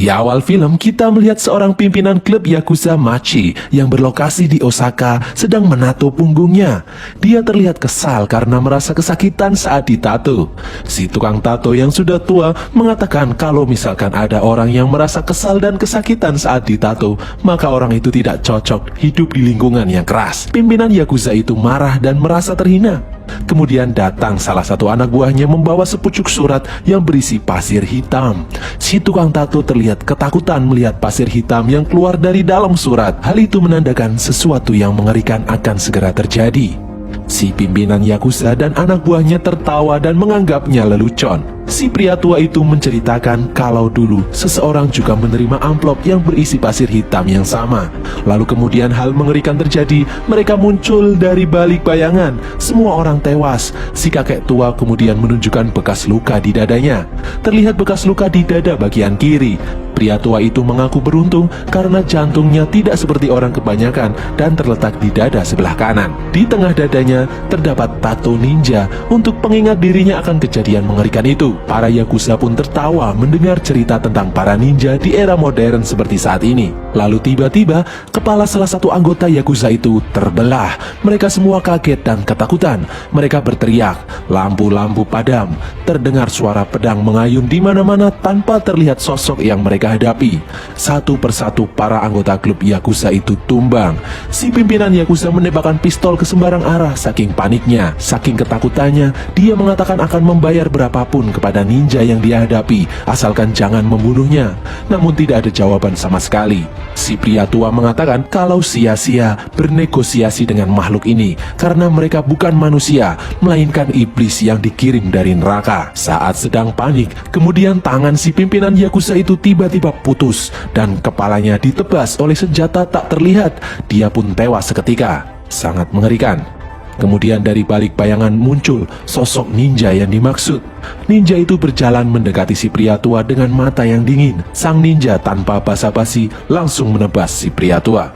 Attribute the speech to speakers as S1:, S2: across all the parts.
S1: Di awal film, kita melihat seorang pimpinan klub Yakuza Machi yang berlokasi di Osaka sedang menato punggungnya. Dia terlihat kesal karena merasa kesakitan saat ditato. Si tukang tato yang sudah tua mengatakan kalau misalkan ada orang yang merasa kesal dan kesakitan saat ditato, maka orang itu tidak cocok hidup di lingkungan yang keras. Pimpinan Yakuza itu marah dan merasa terhina. Kemudian datang salah satu anak buahnya membawa sepucuk surat yang berisi pasir hitam. Si tukang tato terlihat ketakutan melihat pasir hitam yang keluar dari dalam surat. Hal itu menandakan sesuatu yang mengerikan akan segera terjadi. Si pimpinan Yakuza dan anak buahnya tertawa dan menganggapnya lelucon. Si pria tua itu menceritakan kalau dulu seseorang juga menerima amplop yang berisi pasir hitam yang sama. Lalu kemudian hal mengerikan terjadi, mereka muncul dari balik bayangan. Semua orang tewas. Si kakek tua kemudian menunjukkan bekas luka di dadanya. Terlihat bekas luka di dada bagian kiri. Pria tua itu mengaku beruntung karena jantungnya tidak seperti orang kebanyakan dan terletak di dada sebelah kanan. Di tengah dadanya terdapat tato ninja untuk pengingat dirinya akan kejadian mengerikan itu. Para Yakuza pun tertawa mendengar cerita tentang para ninja di era modern seperti saat ini. Lalu tiba-tiba kepala salah satu anggota Yakuza itu terbelah. Mereka semua kaget dan ketakutan. Mereka berteriak, lampu-lampu padam. Terdengar suara pedang mengayun di mana-mana tanpa terlihat sosok yang mereka hadapi. Satu persatu para anggota klub Yakuza itu tumbang. Si pimpinan Yakuza menembakkan pistol ke sembarang arah saking paniknya. Saking ketakutannya, dia mengatakan akan membayar berapapun kepada ninja yang dia hadapi, asalkan jangan membunuhnya. Namun tidak ada jawaban sama sekali. Si pria tua mengatakan kalau sia-sia bernegosiasi dengan makhluk ini karena mereka bukan manusia, melainkan iblis yang dikirim dari neraka. Saat sedang panik, kemudian tangan si pimpinan Yakuza itu tiba-tiba putus dan kepalanya ditebas oleh senjata tak terlihat. Dia pun tewas seketika. Sangat mengerikan. Kemudian dari balik bayangan muncul sosok ninja yang dimaksud. Ninja itu berjalan mendekati si pria tua dengan mata yang dingin. Sang ninja tanpa basa-basi langsung menebas si pria tua.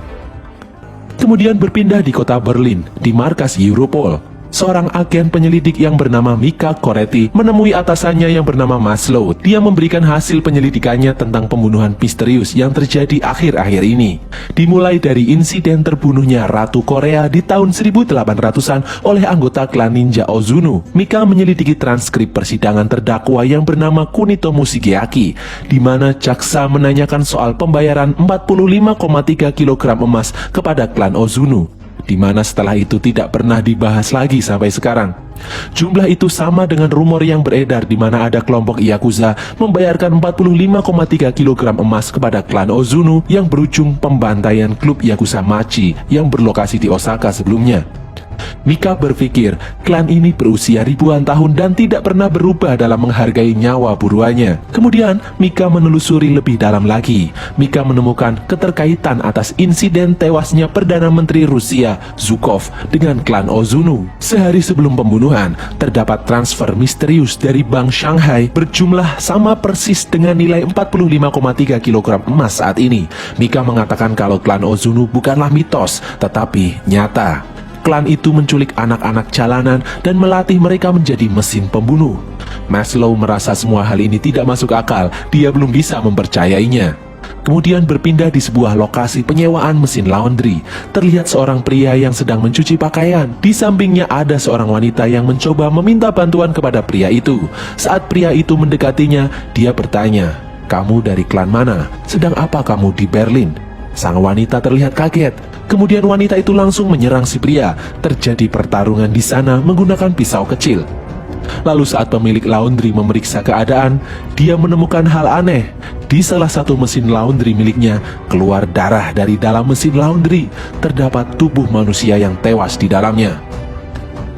S1: Kemudian berpindah di kota Berlin, di markas Europol. Seorang agen penyelidik yang bernama Mika Koretti menemui atasannya yang bernama Maslow. Dia memberikan hasil penyelidikannya tentang pembunuhan misterius yang terjadi akhir-akhir ini. Dimulai dari insiden terbunuhnya Ratu Korea di tahun 1800-an oleh anggota klan ninja Ozuno. Mika menyelidiki transkrip persidangan terdakwa yang bernama Kunito Mushigeaki, di mana jaksa menanyakan soal pembayaran 45,3 kg emas kepada klan Ozuno, di mana setelah itu tidak pernah dibahas lagi sampai sekarang. Jumlah itu sama dengan rumor yang beredar di mana ada kelompok Yakuza membayarkan 45,3 kg emas kepada klan Ozuno yang berujung pembantaian klub Yakuza Machi yang berlokasi di Osaka sebelumnya. Mika berpikir klan ini berusia ribuan tahun dan tidak pernah berubah dalam menghargai nyawa buruannya. Kemudian Mika menelusuri lebih dalam lagi. Mika menemukan keterkaitan atas insiden tewasnya Perdana Menteri Rusia Zhukov dengan klan Ozuno. Sehari sebelum pembunuhan, terdapat transfer misterius dari Bank Shanghai berjumlah sama persis dengan nilai 45,3 kg emas saat ini. Mika mengatakan kalau klan Ozuno bukanlah mitos, tetapi nyata. Klan itu menculik anak-anak jalanan dan melatih mereka menjadi mesin pembunuh. Maslow merasa semua hal ini tidak masuk akal, dia belum bisa mempercayainya. Kemudian berpindah di sebuah lokasi penyewaan mesin laundry. Terlihat seorang pria yang sedang mencuci pakaian. Di sampingnya ada seorang wanita yang mencoba meminta bantuan kepada pria itu. Saat pria itu mendekatinya, dia bertanya, "Kamu dari klan mana? Sedang apa kamu di Berlin?" Sang wanita terlihat kaget. Kemudian wanita itu langsung menyerang si pria. Terjadi pertarungan di sana menggunakan pisau kecil. Lalu saat pemilik laundry memeriksa keadaan, dia menemukan hal aneh. Di salah satu mesin laundry miliknya, keluar darah dari dalam mesin laundry. Terdapat tubuh manusia yang tewas di dalamnya.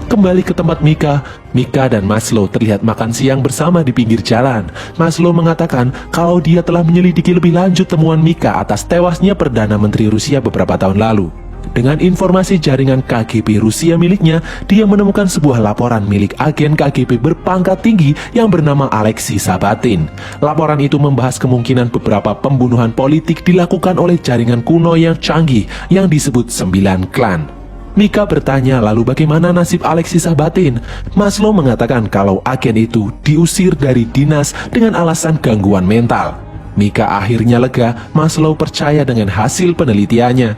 S1: Kembali ke tempat Mika dan Maslow terlihat makan siang bersama di pinggir jalan. Maslow mengatakan kalau dia telah menyelidiki lebih lanjut temuan Mika atas tewasnya Perdana Menteri Rusia beberapa tahun lalu. Dengan informasi jaringan KGB Rusia miliknya, dia menemukan sebuah laporan milik agen KGB berpangkat tinggi yang bernama Alexei Sabatin. Laporan itu membahas kemungkinan beberapa pembunuhan politik dilakukan oleh jaringan kuno yang canggih yang disebut 9 klan. Mika bertanya lalu bagaimana nasib Alexei Sabatin. Maslow mengatakan kalau agen itu diusir dari dinas dengan alasan gangguan mental. Mika akhirnya lega. Maslow percaya dengan hasil penelitiannya.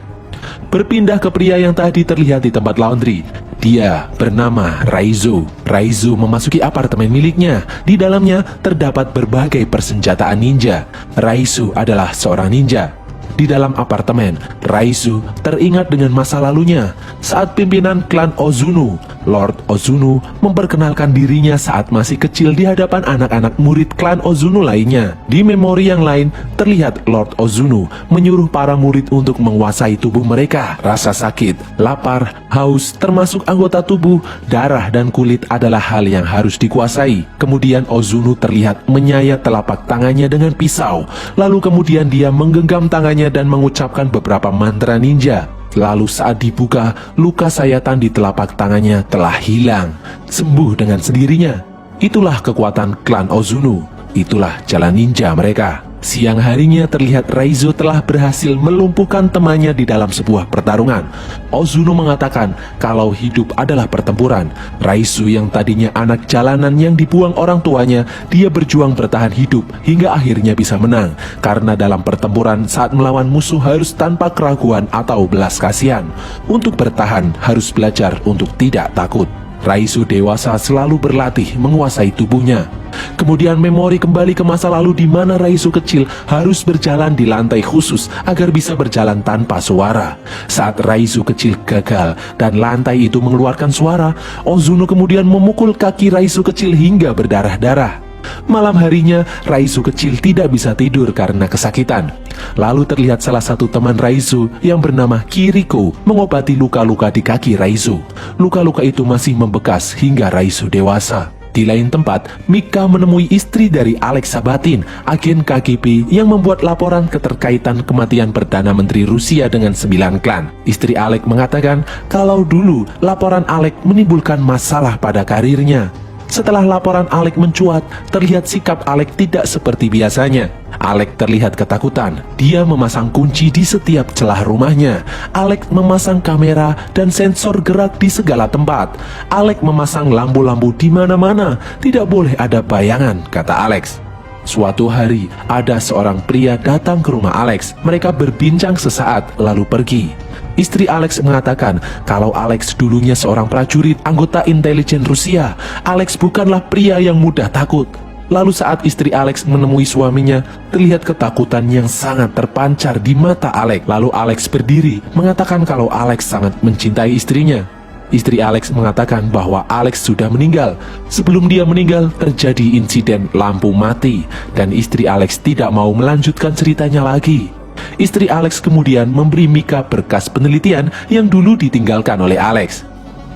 S1: Berpindah ke pria yang tadi terlihat di tempat laundry. Dia bernama Raizo. Raizo memasuki apartemen miliknya. Di dalamnya terdapat berbagai persenjataan ninja. Raizo adalah seorang ninja. Di dalam apartemen, Raizo teringat dengan masa lalunya saat pimpinan klan Ozuno, Lord Ozuno, memperkenalkan dirinya saat masih kecil di hadapan anak-anak murid klan Ozuno lainnya. Di memori yang lain, terlihat Lord Ozuno menyuruh para murid untuk menguasai tubuh mereka. Rasa sakit, lapar, haus, termasuk anggota tubuh, darah, dan kulit adalah hal yang harus dikuasai. Kemudian Ozuno terlihat menyayat telapak tangannya dengan pisau. Lalu kemudian dia menggenggam tangannya dan mengucapkan beberapa mantra ninja. Lalu saat dibuka, luka sayatan di telapak tangannya telah hilang, sembuh dengan sendirinya. Itulah kekuatan klan Ozuno. Itulah jalan ninja mereka. Siang harinya terlihat Raizo telah berhasil melumpuhkan temannya di dalam sebuah pertarungan. Ozuno mengatakan kalau hidup adalah pertempuran. Raizo yang tadinya anak jalanan yang dibuang orang tuanya, dia berjuang bertahan hidup hingga akhirnya bisa menang. Karena dalam pertempuran saat melawan musuh harus tanpa keraguan atau belas kasihan. Untuk bertahan harus belajar untuk tidak takut. Raizo dewasa selalu berlatih menguasai tubuhnya. Kemudian memori kembali ke masa lalu di mana Raizo kecil harus berjalan di lantai khusus agar bisa berjalan tanpa suara. Saat Raizo kecil gagal dan lantai itu mengeluarkan suara, Ozuno kemudian memukul kaki Raizo kecil hingga berdarah-darah. Malam harinya, Raizo kecil tidak bisa tidur karena kesakitan. Lalu terlihat salah satu teman Raizo yang bernama Kiriko mengobati luka-luka di kaki Raizo. Luka-luka itu masih membekas hingga Raizo dewasa. Di lain tempat, Mika menemui istri dari Alex Sabatin, agen KGB yang membuat laporan keterkaitan kematian Perdana Menteri Rusia dengan 9 klan. Istri Alex mengatakan kalau dulu laporan Alex menimbulkan masalah pada karirnya. Setelah laporan Alex mencuat, terlihat sikap Alex tidak seperti biasanya. Alex terlihat ketakutan. Dia memasang kunci di setiap celah rumahnya. Alex memasang kamera dan sensor gerak di segala tempat. Alex memasang lampu-lampu di mana-mana. Tidak boleh ada bayangan, kata Alex. Suatu hari, ada seorang pria datang ke rumah Alex. Mereka berbincang sesaat, lalu pergi. Istri Alex mengatakan kalau Alex dulunya seorang prajurit anggota intelijen Rusia. Alex bukanlah pria yang mudah takut. Lalu saat istri Alex menemui suaminya, terlihat ketakutan yang sangat terpancar di mata Alex. Lalu Alex berdiri, mengatakan kalau Alex sangat mencintai istrinya. Istri Alex mengatakan bahwa Alex sudah meninggal. Sebelum dia meninggal, terjadi insiden lampu mati, dan istri Alex tidak mau melanjutkan ceritanya lagi. Istri Alex kemudian memberi Mika berkas penelitian yang dulu ditinggalkan oleh Alex.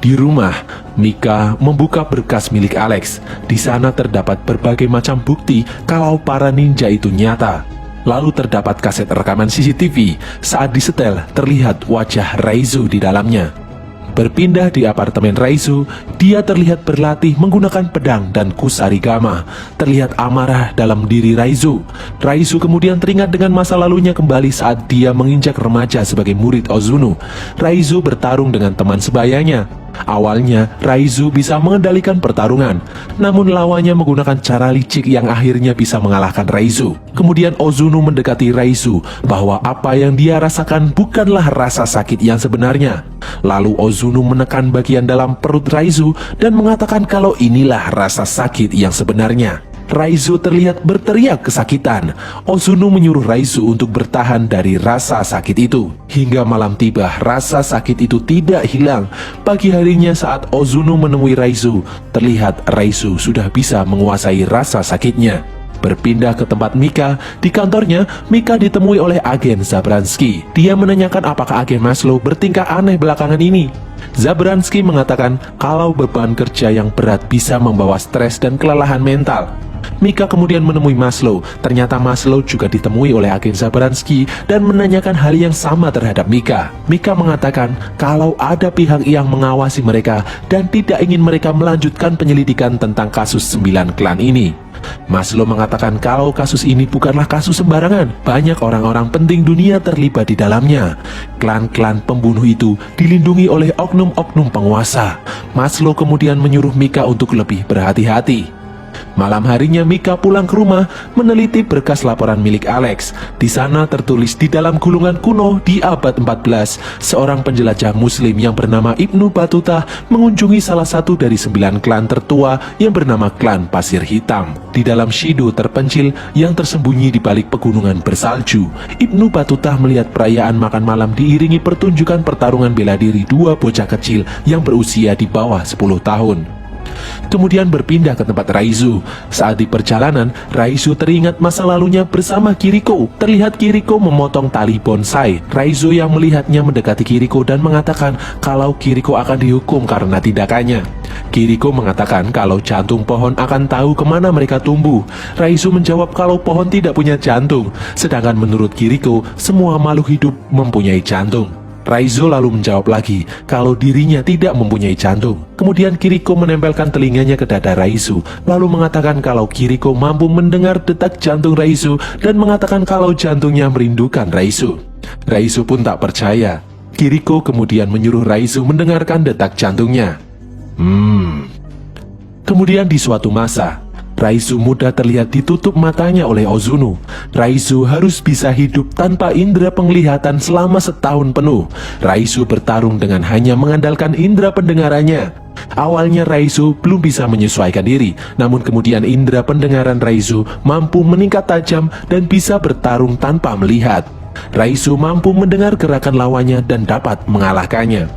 S1: Di rumah, Mika membuka berkas milik Alex. Di sana terdapat berbagai macam bukti kalau para ninja itu nyata. Lalu terdapat kaset rekaman CCTV. Saat disetel, terlihat wajah Raizo di dalamnya. Berpindah di apartemen Raizo, dia terlihat berlatih menggunakan pedang dan kusarigama. Terlihat amarah dalam diri Raizo. Raizo kemudian teringat dengan masa lalunya kembali saat dia menginjak remaja sebagai murid Ozuno. Raizo bertarung dengan teman sebayanya. Awalnya, Raizo bisa mengendalikan pertarungan, namun lawannya menggunakan cara licik yang akhirnya bisa mengalahkan Raizo. Kemudian Ozuno mendekati Raizo bahwa apa yang dia rasakan bukanlah rasa sakit yang sebenarnya. Lalu Ozuno menekan bagian dalam perut Raizo dan mengatakan kalau inilah rasa sakit yang sebenarnya. Raizo terlihat berteriak kesakitan. Ozuno menyuruh Raizo untuk bertahan dari rasa sakit itu. Hingga malam tiba, rasa sakit itu tidak hilang. Pagi harinya saat Ozuno menemui Raizo, terlihat Raizo sudah bisa menguasai rasa sakitnya. Berpindah ke tempat Mika, di kantornya, Mika ditemui oleh agen Zabransky. Dia menanyakan apakah agen Maslow bertingkah aneh belakangan ini. Zabransky mengatakan kalau beban kerja yang berat bisa membawa stres dan kelelahan mental. Mika kemudian menemui Maslow. Ternyata Maslow juga ditemui oleh agen Zabransky dan menanyakan hal yang sama terhadap Mika. Mika mengatakan kalau ada pihak yang mengawasi mereka dan tidak ingin mereka melanjutkan penyelidikan tentang kasus 9 klan ini. Maslow mengatakan kalau kasus ini bukanlah kasus sembarangan. Banyak orang-orang penting dunia terlibat di dalamnya. Klan-klan pembunuh itu dilindungi oleh oknum-oknum penguasa. Maslow kemudian menyuruh Mika untuk lebih berhati-hati. Malam harinya Mika pulang ke rumah meneliti berkas laporan milik Alex. Di sana tertulis di dalam gulungan kuno di abad 14, seorang penjelajah muslim yang bernama Ibnu Battuta mengunjungi salah satu dari 9 klan tertua yang bernama klan Pasir Hitam. Di dalam Shido terpencil yang tersembunyi di balik pegunungan bersalju, Ibnu Battuta melihat perayaan makan malam diiringi pertunjukan pertarungan bela diri dua bocah kecil yang berusia di bawah 10 tahun. Kemudian berpindah ke tempat Raizu. Saat di perjalanan, Raizu teringat masa lalunya bersama Kiriko. Terlihat Kiriko memotong tali bonsai. Raizu yang melihatnya mendekati Kiriko dan mengatakan kalau Kiriko akan dihukum karena tindakannya. Kiriko mengatakan kalau jantung pohon akan tahu kemana mereka tumbuh. Raizu menjawab kalau pohon tidak punya jantung, sedangkan menurut Kiriko, semua makhluk hidup mempunyai jantung. Raizu lalu menjawab lagi kalau dirinya tidak mempunyai jantung. Kemudian Kiriko menempelkan telinganya ke dada Raizu, lalu mengatakan kalau Kiriko mampu mendengar detak jantung Raizu dan mengatakan kalau jantungnya merindukan Raizu. Raizu pun tak percaya. Kiriko kemudian menyuruh Raizu mendengarkan detak jantungnya. Kemudian di suatu masa, Raizu muda terlihat ditutup matanya oleh Ozunu. Raizu harus bisa hidup tanpa indera penglihatan selama setahun penuh. Raizu bertarung dengan hanya mengandalkan indera pendengarannya. Awalnya Raizu belum bisa menyesuaikan diri, namun kemudian indera pendengaran Raizu mampu meningkat tajam dan bisa bertarung tanpa melihat. Raizu mampu mendengar gerakan lawannya dan dapat mengalahkannya.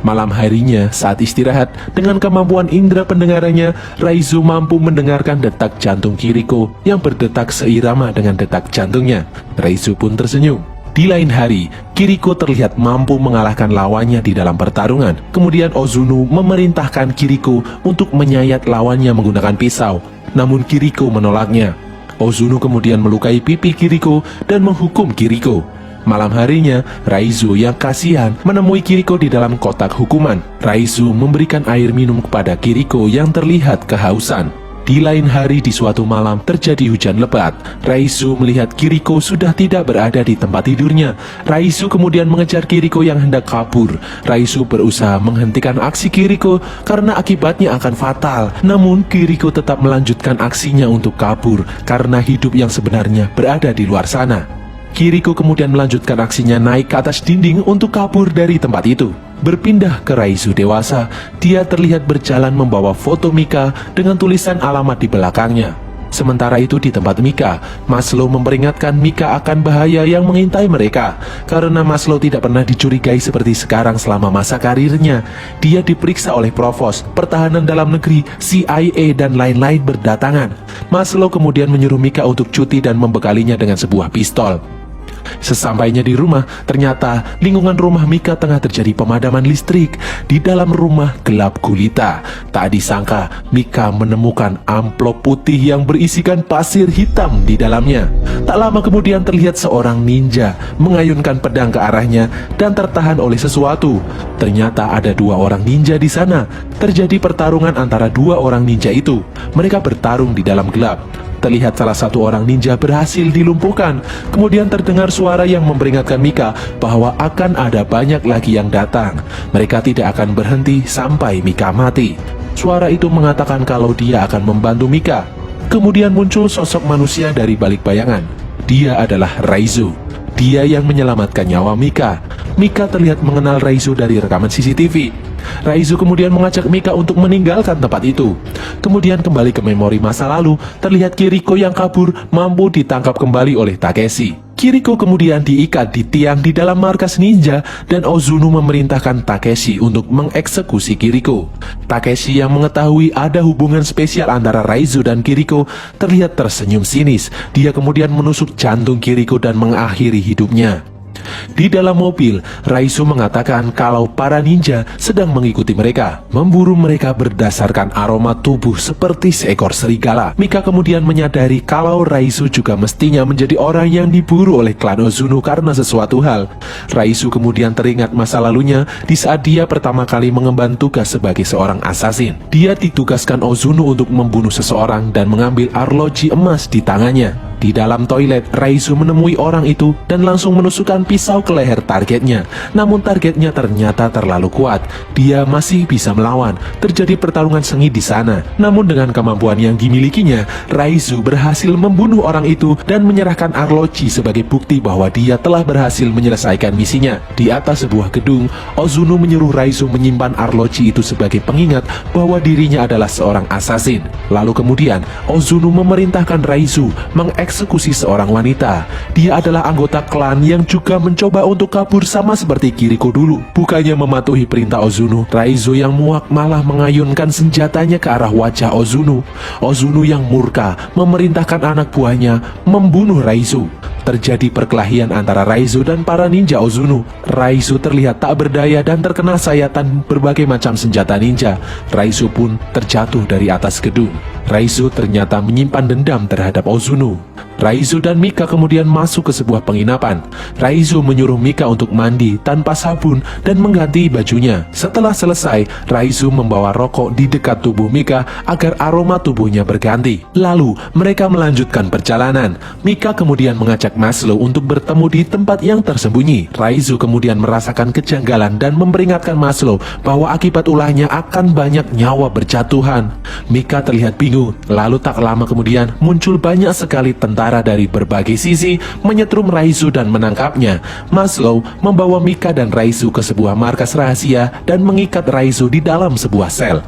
S1: Malam harinya saat istirahat, dengan kemampuan indera pendengarannya, Raizu mampu mendengarkan detak jantung Kiriko yang berdetak seirama dengan detak jantungnya. Raizu pun tersenyum. Di lain hari, Kiriko terlihat mampu mengalahkan lawannya di dalam pertarungan. Kemudian Ozunu memerintahkan Kiriko untuk menyayat lawannya menggunakan pisau. Namun Kiriko menolaknya. Ozunu kemudian melukai pipi Kiriko dan menghukum Kiriko. Malam harinya, Raizu yang kasihan menemui Kiriko di dalam kotak hukuman. Raizu memberikan air minum kepada Kiriko yang terlihat kehausan. Di lain hari di suatu malam terjadi hujan lebat. Raizu melihat Kiriko sudah tidak berada di tempat tidurnya. Raizu kemudian mengejar Kiriko yang hendak kabur. Raizu berusaha menghentikan aksi Kiriko karena akibatnya akan fatal. Namun Kiriko tetap melanjutkan aksinya untuk kabur karena hidup yang sebenarnya berada di luar sana. Kiriko kemudian melanjutkan aksinya naik ke atas dinding untuk kabur dari tempat itu. Berpindah ke Raizu dewasa, dia terlihat berjalan membawa foto Mika dengan tulisan alamat di belakangnya. Sementara itu di tempat Mika, Maslow memperingatkan Mika akan bahaya yang mengintai mereka. Karena Maslow tidak pernah dicurigai seperti sekarang selama masa karirnya. Dia diperiksa oleh Provos, Pertahanan Dalam Negeri, CIA, dan lain-lain berdatangan. Maslow kemudian menyuruh Mika untuk cuti dan membekalinya dengan sebuah pistol. Sesampainya di rumah, ternyata lingkungan rumah Mika tengah terjadi pemadaman listrik. Di dalam rumah gelap gulita. Tak disangka, Mika menemukan amplop putih yang berisikan pasir hitam di dalamnya. Tak lama kemudian terlihat seorang ninja mengayunkan pedang ke arahnya dan tertahan oleh sesuatu. Ternyata ada 2 orang ninja di sana. Terjadi pertarungan antara 2 orang ninja itu. Mereka bertarung di dalam gelap. Terlihat salah satu orang ninja berhasil dilumpuhkan. Kemudian terdengar suara yang memperingatkan Mika bahwa akan ada banyak lagi yang datang. Mereka tidak akan berhenti sampai Mika mati. Suara itu mengatakan kalau dia akan membantu Mika. Kemudian muncul sosok manusia dari balik bayangan. Dia adalah Raizu. Dia yang menyelamatkan nyawa Mika. Mika terlihat mengenal Raizu dari rekaman CCTV. Raizu kemudian mengajak Mika untuk meninggalkan tempat itu. Kemudian kembali ke memori masa lalu, terlihat Kiriko yang kabur mampu ditangkap kembali oleh Takeshi. Kiriko kemudian diikat di tiang di dalam markas ninja dan Ozunu memerintahkan Takeshi untuk mengeksekusi Kiriko. Takeshi yang mengetahui ada hubungan spesial antara Raizu dan Kiriko terlihat tersenyum sinis. Dia kemudian menusuk jantung Kiriko dan mengakhiri hidupnya. Di dalam mobil, Raizu mengatakan kalau para ninja sedang mengikuti mereka, memburu mereka berdasarkan aroma tubuh seperti seekor serigala. Mika kemudian menyadari kalau Raizu juga mestinya menjadi orang yang diburu oleh klan Ozunu karena sesuatu hal. Raizu kemudian teringat masa lalunya di saat dia pertama kali mengemban tugas sebagai seorang asasin. Dia ditugaskan Ozunu untuk membunuh seseorang dan mengambil arloji emas di tangannya. Di dalam toilet, Raizu menemui orang itu dan langsung menusukkan pisau ke leher targetnya. Namun targetnya ternyata terlalu kuat. Dia masih bisa melawan. Terjadi pertarungan sengit di sana. Namun dengan kemampuan yang dimilikinya, Raizu berhasil membunuh orang itu dan menyerahkan arloji sebagai bukti bahwa dia telah berhasil menyelesaikan misinya. Di atas sebuah gedung, Ozuno menyuruh Raizu menyimpan arloji itu sebagai pengingat bahwa dirinya adalah seorang assassin. Lalu kemudian, Ozuno memerintahkan Raizu mengeksekusi seorang wanita. Dia adalah anggota klan yang juga mencoba untuk kabur sama seperti Kiriko dulu. Bukannya mematuhi perintah Ozuno, Raizu yang muak malah mengayunkan senjatanya ke arah wajah Ozuno. Ozuno yang murka memerintahkan anak buahnya membunuh Raizu. Terjadi perkelahian antara Raizu dan para ninja Ozuno. Raizu terlihat tak berdaya dan terkena sayatan berbagai macam senjata ninja. Raizu pun terjatuh dari atas gedung. Raizu ternyata menyimpan dendam terhadap Ozuno. Raizu dan Mika kemudian masuk ke sebuah penginapan. Raizu menyuruh Mika untuk mandi tanpa sabun dan mengganti bajunya. Setelah selesai, Raizu membawa rokok di dekat tubuh Mika agar aroma tubuhnya berganti. Lalu, mereka melanjutkan perjalanan. Mika kemudian mengajak Maslow untuk bertemu di tempat yang tersembunyi. Raizu kemudian merasakan kejanggalan dan memperingatkan Maslow bahwa akibat ulahnya akan banyak nyawa berjatuhan. Mika terlihat bingung. Lalu tak lama kemudian muncul banyak sekali tentara dari berbagai sisi menyetrum Raizu dan menangkapnya. Maslow membawa Mika dan Raizu ke sebuah markas rahasia dan mengikat Raizu di dalam sebuah sel.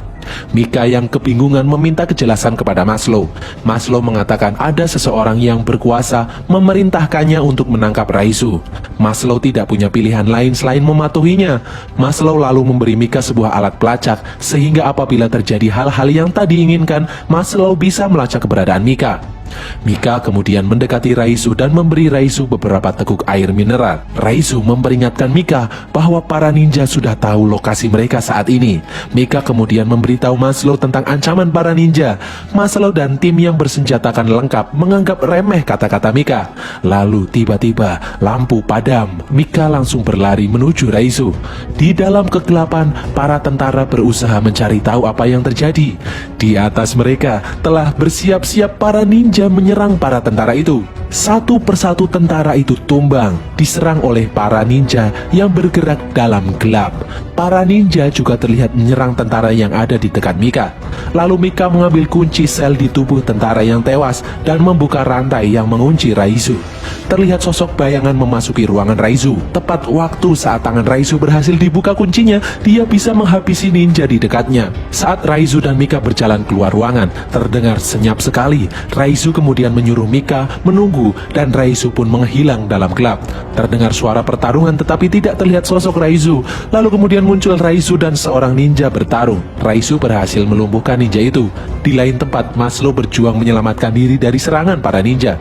S1: Mika yang kebingungan meminta kejelasan kepada Maslow. Maslow mengatakan ada seseorang yang berkuasa memerintahkannya untuk menangkap Raizu. Maslow tidak punya pilihan lain selain mematuhinya. Maslow lalu memberi Mika sebuah alat pelacak sehingga apabila terjadi hal-hal yang tak diinginkan, Maslow bisa melacak keberadaan Mika. Mika kemudian mendekati Raizu dan memberi Raizu beberapa teguk air mineral. Raizu memperingatkan Mika bahwa para ninja sudah tahu lokasi mereka saat ini. Mika kemudian memberitahu Maslow tentang ancaman para ninja. Maslow dan tim yang bersenjatakan lengkap menganggap remeh kata-kata Mika. Lalu tiba-tiba lampu padam. Mika langsung berlari menuju Raizu. Di dalam kegelapan, para tentara berusaha mencari tahu apa yang terjadi. Di atas mereka telah bersiap-siap para ninja menyerang para tentara itu. Satu persatu tentara itu tumbang, diserang oleh para ninja yang bergerak dalam gelap. Para ninja juga terlihat menyerang tentara yang ada di dekat Mika. Lalu Mika mengambil kunci sel di tubuh tentara yang tewas dan membuka rantai yang mengunci Raizu. Terlihat sosok bayangan memasuki ruangan Raizu. Tepat waktu saat tangan Raizu berhasil dibuka kuncinya, dia bisa menghabisi ninja di dekatnya. Saat Raizu dan Mika berjalan keluar ruangan, terdengar senyap sekali. Raizu kemudian menyuruh Mika menunggu dan Raizu pun menghilang dalam gelap. Terdengar suara pertarungan tetapi tidak terlihat sosok Raizu. Lalu kemudian muncul Raizu dan seorang ninja bertarung. Raizu berhasil melumpuhkan ninja itu. Di lain tempat, Maslow berjuang menyelamatkan diri dari serangan para ninja.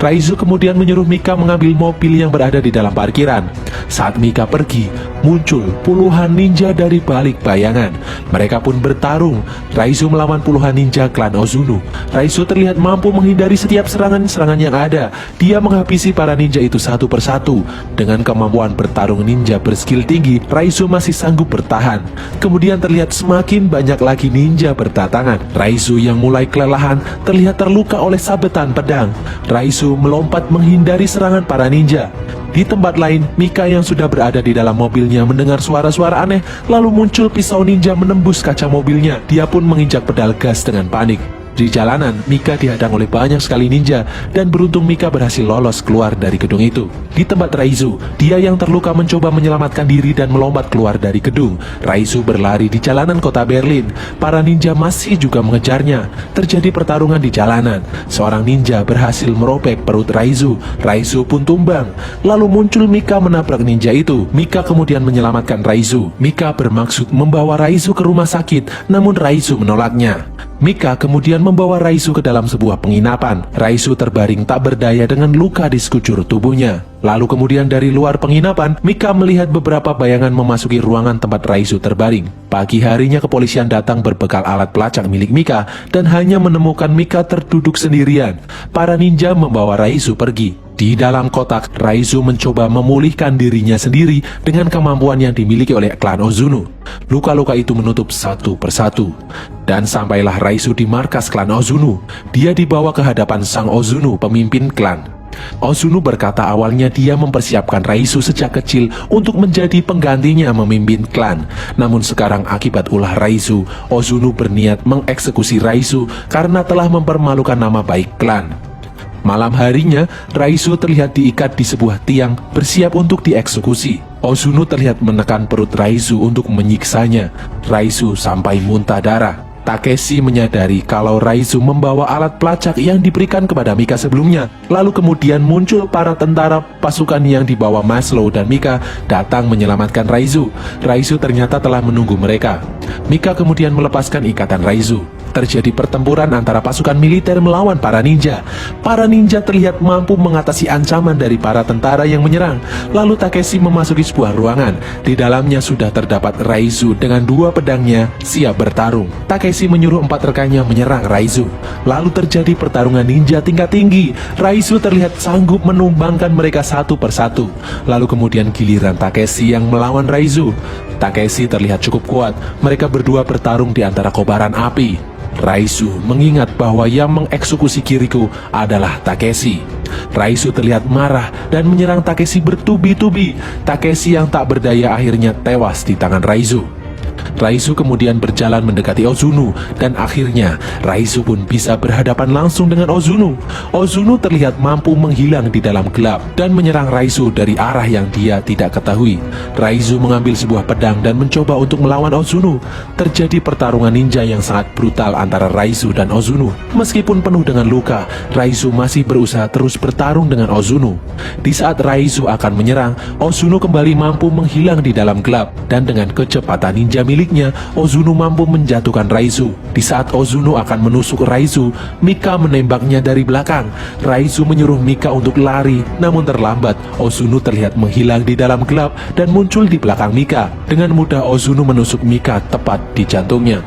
S1: Raizu kemudian menyuruh Mika mengambil mobil yang berada di dalam parkiran. Saat Mika pergi, muncul puluhan ninja dari balik bayangan. Mereka pun bertarung. Raizu melawan puluhan ninja klan Ozuno. Raizu terlihat mampu menghindari setiap serangan-serangan yang ada. Dia menghabisi para ninja itu satu persatu. Dengan kemampuan bertarung ninja berskill tinggi, Raizu masih sanggup bertahan. Kemudian terlihat semakin banyak lagi ninja berdatangan. Raizu yang mulai kelelahan terlihat terluka oleh sabetan pedang. Raizu melompat menghindari serangan para ninja. Di tempat lain, Mika yang sudah berada di dalam mobilnya mendengar suara-suara aneh, lalu muncul pisau ninja menembus kaca mobilnya. Dia pun menginjak pedal gas dengan panik. Di jalanan, Mika dihadang oleh banyak sekali ninja dan beruntung Mika berhasil lolos keluar dari gedung itu. Di tempat Raizu, dia yang terluka mencoba menyelamatkan diri dan melompat keluar dari gedung. Raizu berlari di jalanan kota Berlin. Para ninja masih juga mengejarnya. Terjadi pertarungan di jalanan. Seorang ninja berhasil merobek perut Raizu. Raizu pun tumbang. Lalu muncul Mika menabrak ninja itu. Mika kemudian menyelamatkan Raizu. Mika bermaksud membawa Raizu ke rumah sakit, namun Raizu menolaknya. Mika kemudian membawa Raizu ke dalam sebuah penginapan. Raizu terbaring tak berdaya dengan luka di sekujur tubuhnya. Lalu kemudian dari luar penginapan, Mika melihat beberapa bayangan memasuki ruangan tempat Raizu terbaring. Pagi harinya kepolisian datang berbekal alat pelacak milik Mika dan hanya menemukan Mika terduduk sendirian. Para ninja membawa Raizu pergi. Di dalam kotak, Raizu mencoba memulihkan dirinya sendiri dengan kemampuan yang dimiliki oleh klan Ozunu. Luka-luka itu menutup satu persatu. Dan sampailah Raizu di markas klan Ozunu. Dia dibawa ke hadapan sang Ozunu, pemimpin klan. Ozunu berkata awalnya dia mempersiapkan Raizu sejak kecil untuk menjadi penggantinya memimpin klan. Namun sekarang akibat ulah Raizu, Ozunu berniat mengeksekusi Raizu karena telah mempermalukan nama baik klan. Malam harinya, Raizu terlihat diikat di sebuah tiang bersiap untuk dieksekusi. Ozunu terlihat menekan perut Raizu untuk menyiksanya. Raizu sampai muntah darah. Takeshi menyadari kalau Raizu membawa alat pelacak yang diberikan kepada Mika sebelumnya. Lalu kemudian muncul para tentara pasukan yang dibawa Maslow dan Mika datang menyelamatkan Raizu. Raizu ternyata telah menunggu mereka. Mika kemudian melepaskan ikatan Raizu. Terjadi pertempuran antara pasukan militer melawan para ninja. Para ninja terlihat mampu mengatasi ancaman dari para tentara yang menyerang. Lalu Takeshi memasuki sebuah ruangan. Di dalamnya sudah terdapat Raizu dengan dua pedangnya siap bertarung. Takeshi menyuruh 4 rekannya menyerang Raizu. Lalu terjadi pertarungan ninja tingkat tinggi. Raizu terlihat sanggup menumbangkan mereka satu persatu. Lalu kemudian giliran Takeshi yang melawan Raizu. Takeshi terlihat cukup kuat. Mereka berdua bertarung di antara kobaran api. Raizu mengingat bahwa yang mengeksekusi Kiriko adalah Takeshi. Raizu terlihat marah dan menyerang Takeshi bertubi-tubi. Takeshi yang tak berdaya akhirnya tewas di tangan Raizu. Raizu kemudian berjalan mendekati Ozunu dan akhirnya Raizu pun bisa berhadapan langsung dengan Ozunu. Ozunu terlihat mampu menghilang di dalam gelap dan menyerang Raizu dari arah yang dia tidak ketahui. Raizu mengambil sebuah pedang dan mencoba untuk melawan Ozunu. Terjadi pertarungan ninja yang sangat brutal antara Raizu dan Ozunu. Meskipun penuh dengan luka, Raizu masih berusaha terus bertarung dengan Ozunu. Di saat Raizu akan menyerang, Ozunu kembali mampu menghilang di dalam gelap dan dengan kecepatan ninja miliknya, Ozunu mampu menjatuhkan Raizu. Di saat Ozunu akan menusuk Raizu, Mika menembaknya dari belakang. Raizu menyuruh Mika untuk lari, namun terlambat. Ozunu terlihat menghilang di dalam gelap dan muncul di belakang Mika. Dengan mudah Ozunu menusuk Mika tepat di jantungnya.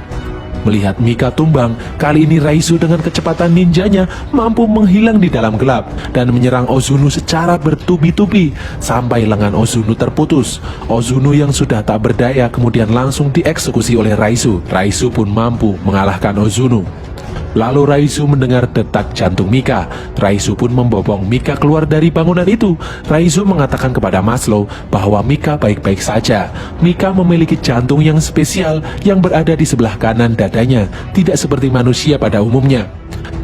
S1: Melihat Mika tumbang, kali ini Raizu dengan kecepatan ninjanya mampu menghilang di dalam gelap dan menyerang Ozunu secara bertubi-tubi sampai lengan Ozunu terputus. Ozunu yang sudah tak berdaya kemudian langsung dieksekusi oleh Raizu. Raizu pun mampu mengalahkan Ozunu. Lalu Raizu mendengar detak jantung Mika. Raizu pun membopong Mika keluar dari bangunan itu. Raizu mengatakan kepada Maslow bahwa Mika baik-baik saja. Mika memiliki jantung yang spesial yang berada di sebelah kanan dadanya, tidak seperti manusia pada umumnya.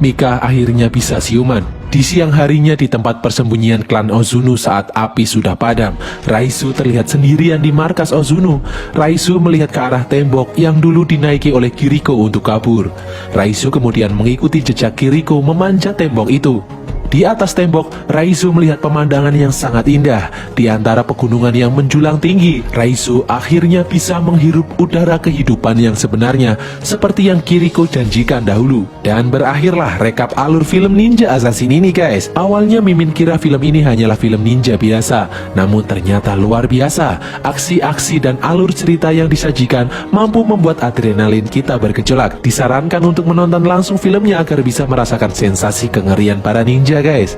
S1: Mika akhirnya bisa siuman. Di siang harinya di tempat persembunyian klan Ozunu saat api sudah padam, Raizu terlihat sendirian di markas Ozunu. Raizu melihat ke arah tembok yang dulu dinaiki oleh Kiriko untuk kabur. Raizu kemudian mengikuti jejak Kiriko memanjat tembok itu. Di atas tembok, Raizu melihat pemandangan yang sangat indah. Di antara pegunungan yang menjulang tinggi, Raizu akhirnya bisa menghirup udara kehidupan yang sebenarnya, seperti yang Kiriko janjikan dahulu. Dan berakhirlah rekap alur film Ninja Assassin ini guys. Awalnya Mimin kira film ini hanyalah film ninja biasa, namun ternyata luar biasa. Aksi-aksi dan alur cerita yang disajikan mampu membuat adrenalin kita bergejolak. Disarankan untuk menonton langsung filmnya agar bisa merasakan sensasi kengerian para ninja guys.